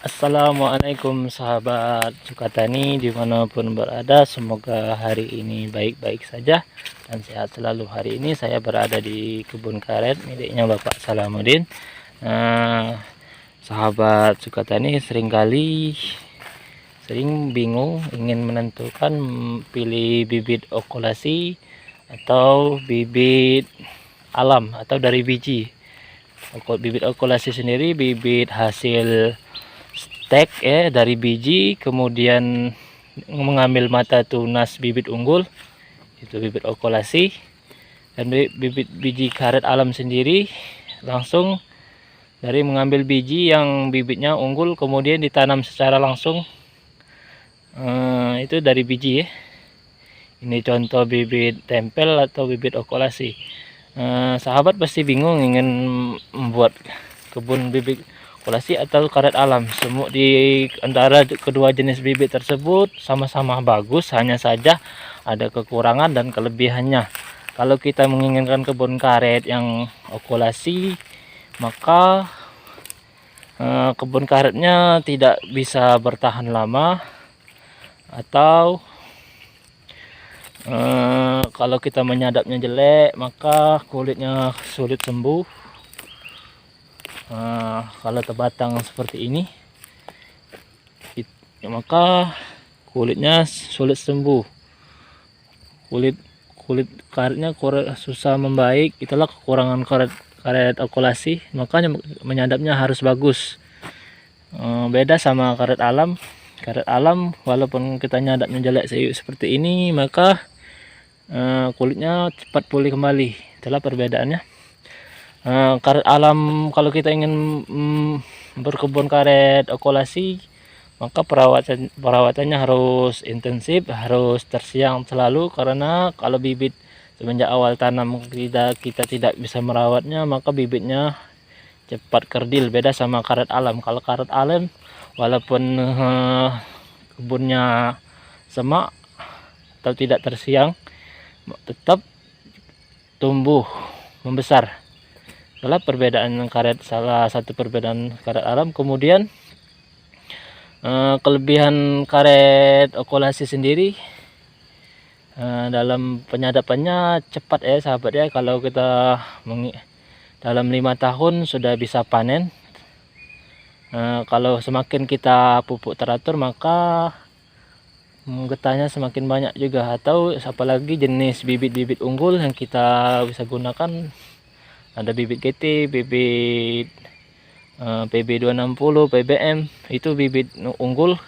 Assalamualaikum sahabat Sukatani dimanapun berada, semoga hari ini baik-baik saja dan sehat selalu. Hari ini saya berada di kebun karet miliknya Bapak Salamuddin. Sahabat Sukatani sering bingung ingin menentukan pilih bibit okulasi atau bibit alam atau dari biji. Bibit okulasi sendiri bibit hasil stek dari biji, kemudian mengambil mata tunas bibit unggul, itu bibit okulasi. Dan bibit biji karet alam sendiri langsung dari mengambil biji yang bibitnya unggul kemudian ditanam secara langsung, itu dari biji ya. Ini contoh bibit tempel atau bibit okulasi. Sahabat pasti bingung ingin membuat kebun bibit okulasi atau karet alam. Semua di antara kedua jenis bibit tersebut sama-sama bagus, hanya saja ada kekurangan dan kelebihannya. Kalau kita menginginkan kebun karet yang okulasi, maka kebun karetnya tidak bisa bertahan lama, atau kalau kita menyadapnya jelek maka kulitnya sulit sembuh. Kalau terbatang seperti ini maka kulitnya sulit sembuh, kulit karetnya susah membaik. Itulah kekurangan karet okulasi, makanya menyadapnya harus bagus. Beda sama karet alam. Karet alam walaupun kita nyadapnya jelek seperti ini, maka kulitnya cepat pulih kembali. Itulah perbedaannya. Karet alam, kalau kita ingin berkebun karet okulasi, maka perawatannya harus intensif, harus tersiang selalu, karena kalau bibit semenjak awal tanam kita tidak bisa merawatnya, maka bibitnya cepat kerdil. Beda sama karet alam. Kalau karet alam walaupun kebunnya semak atau tidak tersiang, tetap tumbuh membesar. Itulah perbedaan karet, salah satu perbedaan karet alam. Kemudian kelebihan karet okulasi sendiri, dalam penyadapannya cepat ya sahabat ya. Kalau kita dalam 5 tahun sudah bisa panen. Kalau semakin kita pupuk teratur, maka getahnya semakin banyak juga. Atau apalagi jenis bibit-bibit unggul yang kita bisa gunakan, ada bibit GT, bibit PB260, PBM, itu bibit unggul.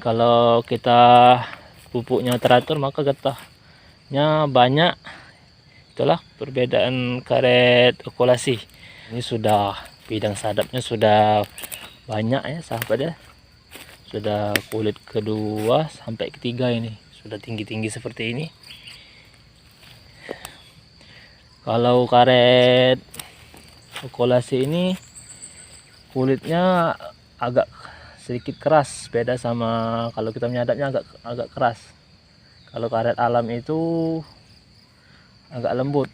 Kalau kita pupuknya teratur maka getahnya banyak. Itulah perbedaan karet okulasi. Ini sudah bidang sadapnya sudah banyak ya sahabat ya. Sudah kulit kedua sampai ketiga, ini sudah tinggi-tinggi seperti ini. Kalau karet okulasi ini kulitnya agak sedikit keras, beda sama kalau kita menyadapnya agak keras. Kalau karet alam itu agak lembut,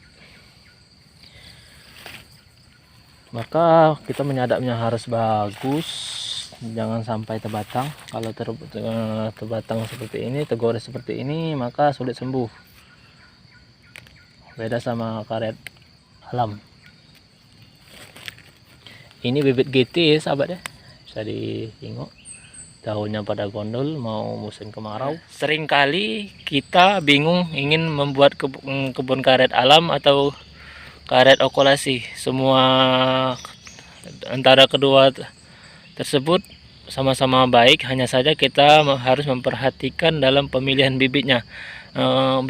maka kita menyadapnya harus bagus, jangan sampai terbatang. Kalau terbatang seperti ini, tergores seperti ini, maka sulit sembuh. Beda sama karet alam. Ini bibit GT ya sahabat ya, bisa ditengok daunnya pada gondol, mau musim kemarau. Seringkali kita bingung ingin membuat kebun karet alam atau karet okulasi. Semua antara kedua tersebut sama-sama baik, hanya saja kita harus memperhatikan dalam pemilihan bibitnya.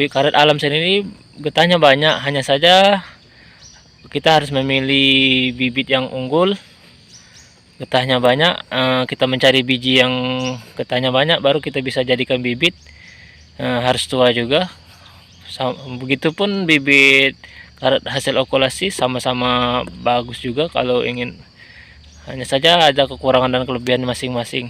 Karet alam sendiri getahnya banyak, hanya saja kita harus memilih bibit yang unggul, getahnya banyak. Kita mencari biji yang getahnya banyak, baru kita bisa jadikan bibit. Harus tua juga. Begitupun bibit karet hasil okulasi sama-sama bagus juga kalau ingin. Hanya saja ada kekurangan dan kelebihan masing-masing.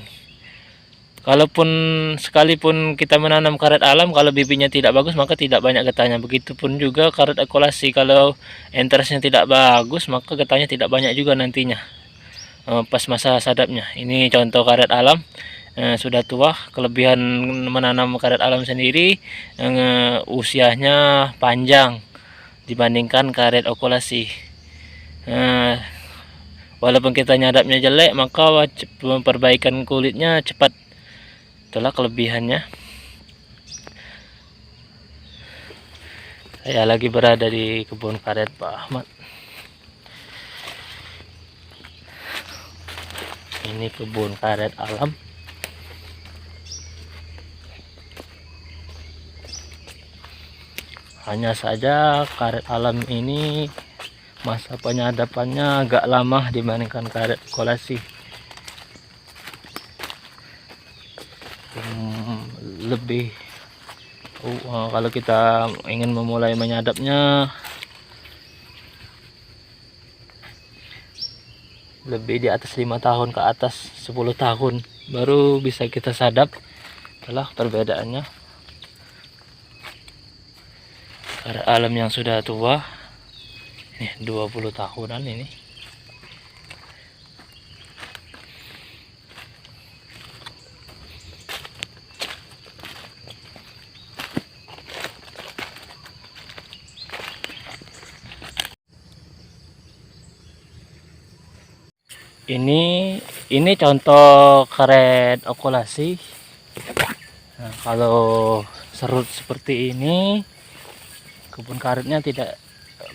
Sekalipun kita menanam karet alam, kalau bibitnya tidak bagus maka tidak banyak getahnya. Begitupun juga karet okulasi, kalau enteresnya tidak bagus maka getahnya tidak banyak juga nantinya. pas masa sadapnya. Ini contoh karet alam sudah tua. Kelebihan menanam karet alam sendiri, usianya panjang dibandingkan karet okulasi. Walaupun kita nyadapnya jelek, maka perbaikan kulitnya cepat. Itulah kelebihannya. Saya lagi berada di kebun karet Pak Ahmad. Ini kebun karet alam. Hanya saja karet alam ini masa penyadapannya agak lama dibandingkan karet okulasi. Lebih kalau kita ingin memulai menyadapnya lebih di atas 5 tahun ke atas, 10 tahun baru bisa kita sadap. Itulah perbedaannya. Karet alam yang sudah tua ini 20 tahunan ini. Ini contoh karet okulasi. Nah, kalau serut seperti ini, kebun karetnya tidak,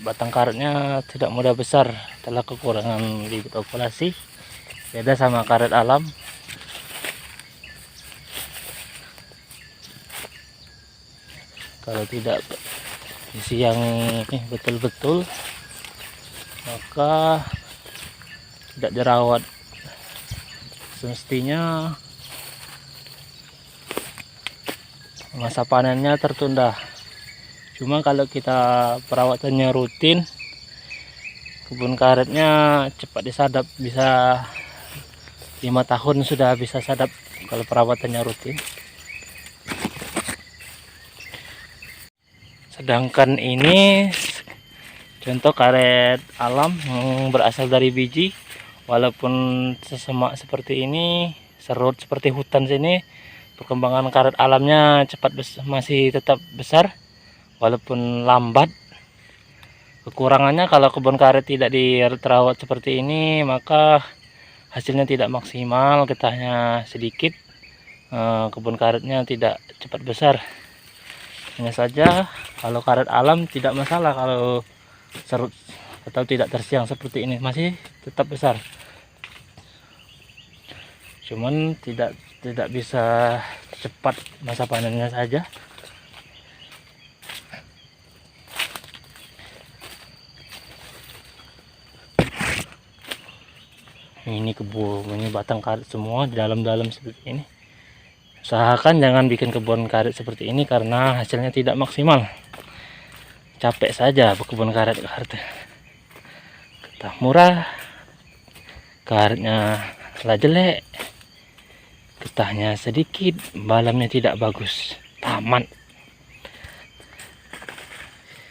batang karetnya tidak mudah besar, telah kekurangan bibit okulasi. Beda sama karet alam. Kalau tidak isi yang betul-betul, maka tidak dirawat semestinya, masa panennya tertunda. Cuma kalau kita perawatannya rutin, kebun karetnya cepat disadap, bisa 5 tahun sudah bisa sadap kalau perawatannya rutin. Sedangkan ini contoh karet alam yang berasal dari biji. Walaupun sesemak seperti ini, serut seperti hutan sini, perkembangan karet alamnya cepat masih tetap besar walaupun lambat. Kekurangannya kalau kebun karet tidak dirawat seperti ini, maka hasilnya tidak maksimal, getahnya sedikit, kebun karetnya tidak cepat besar. Hanya saja kalau karet alam tidak masalah, kalau serut atau tidak tersiang seperti ini masih tetap besar. Cuman tidak bisa cepat masa panennya saja. Ini kebun, ini batang karet semua di dalam-dalam seperti ini. Usahakan jangan bikin kebun karet seperti ini karena hasilnya tidak maksimal. Capek saja berkebun karet. Getah murah, karetnya telah jelek, getahnya sedikit, balamnya tidak bagus, tamat.